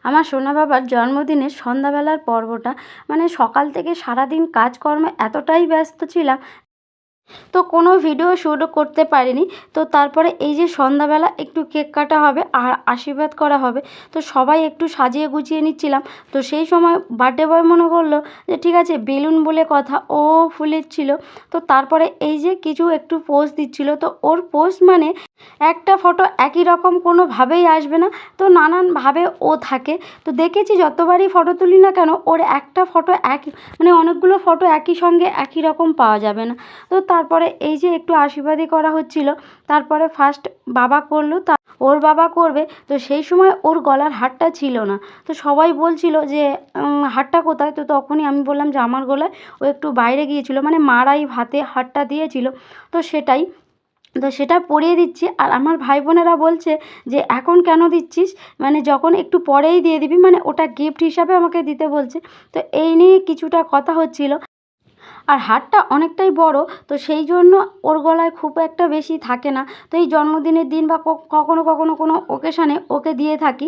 আমার সোনা বাবার জন্মদিনের সন্ধ্যাবেলার পর্বটা মানে সকাল থেকে সারাদিন কাজকর্মে এতটাই ব্যস্ত ছিলাম, তো কোনো ভিডিও শ্যুটও করতে পারিনি। তো তারপরে এই যে সন্ধ্যাবেলা একটু কেক কাটা হবে আর আশীর্বাদ করা হবে, তো সবাই একটু সাজিয়ে গুছিয়ে নিচ্ছিলাম। তো সেই সময় বার্থডে বয় মনে করলো যে ঠিক আছে বেলুন বলে কথা, ও ফুলেছিল। তো তারপরে এই যে কিছু একটু পোজ দিচ্ছিল, তো ওর পোজ মানে একটা ফটো একই রকম কোনোভাবেই আসবে না, তো নানানভাবে ও থাকে। তো দেখেছি যতবারই ফটো তুলি না কেন ওর একটা ফটো একই, মানে অনেকগুলো ফটো একই সঙ্গে একই রকম পাওয়া যাবে না। তো তারপরে এই যে একটু আশীর্বাদই করা হচ্ছিল, তারপরে ফার্স্ট বাবা করলো, ওর বাবা করবে। তো সেই সময় ওর গলার হারটা ছিল না, তো সবাই বলছিল যে হারটা কোথায়। তো তখনই আমি বললাম যে আমার গলায়, ও একটু বাইরে গিয়েছিল, মানে মারাই ভাতে হারটা দিয়েছিল, তো সেটাই। তো সেটা পরিয়ে দিচ্ছি, আর আমার ভাই বোনেরা বলছে যে এখন কেন দিচ্ছিস, মানে যখন একটু পরেই দিয়ে দিবি, মানে ওটা গিফট হিসাবে আমাকে দিতে বলছে। তো এই নিয়ে কিছুটা কথা হচ্ছিল, আর হারটা অনেকটাই বড়, তো সেই জন্য ওর গলায় খুব একটা বেশি থাকে না। তো এই জন্মদিনের দিন বা কখনো কখনো কোনো ওকেশানে ওকে দিয়ে থাকি।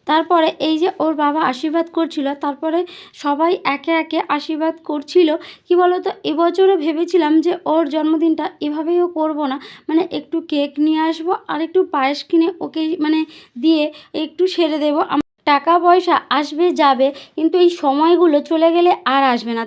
তারপরে এই যে ওর বাবা আশীর্বাদ করছিল, তারপরে সবাই একে একে আশীর্বাদ করছিল। কি বলো তো, এবছরও ভেবেছিলাম যে ওর জন্মদিনটা এভাবেও করব না, মানে একটু কেক নিয়ে আসবো আর একটু পায়েস কিনে ওকে মানে দিয়ে একটু সেরে দেবো। টাকা পয়সা আসবে যাবে, কিন্তু এই সময়গুলো চলে গেলে আর আসবে না।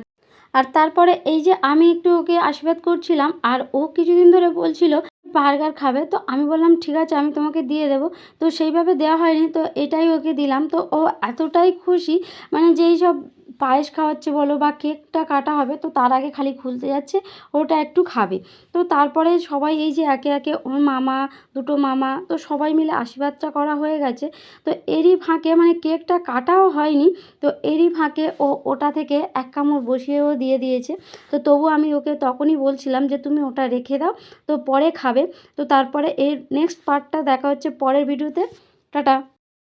আর তারপরে এই যে আমি একটু ওকে আশীর্বাদ করছিলাম, আর ও কিছুদিন ধরে বলছিল বার্গার খাবে, তো আমি বললাম ঠিক আছে আমি তোমাকে দিয়ে দেবো। তো সেইভাবে দেওয়া হয়নি, তো এটাই ওকে দিলাম। তো ও এতটাই খুশি, মানে যেই সব পায়েস খাওয়াচ্ছে বলো বা কেকটা কাটা হবে, তো তার আগে খালি খুলতে যাচ্ছে ওটা একটু খাবে। তো তারপরে সবাই এই যে একে একে ওর মামা, দুটো মামা, তো সবাই মিলে আশীর্বাদটা করা হয়ে গেছে। তো এরই ফাঁকে মানে কেকটা কাটাও হয়নি, তো এরই ফাঁকে ও ওটা থেকে এক কামড় বসিয়েও দিয়ে দিয়েছে। তো তবু আমি ওকে তখনই বলছিলাম যে তুমি ওটা রেখে দাও, তো পরে খাবে। তো তারপরে এর নেক্সট পার্টটা দেখা হচ্ছে পরের ভিডিওতে। টাটা।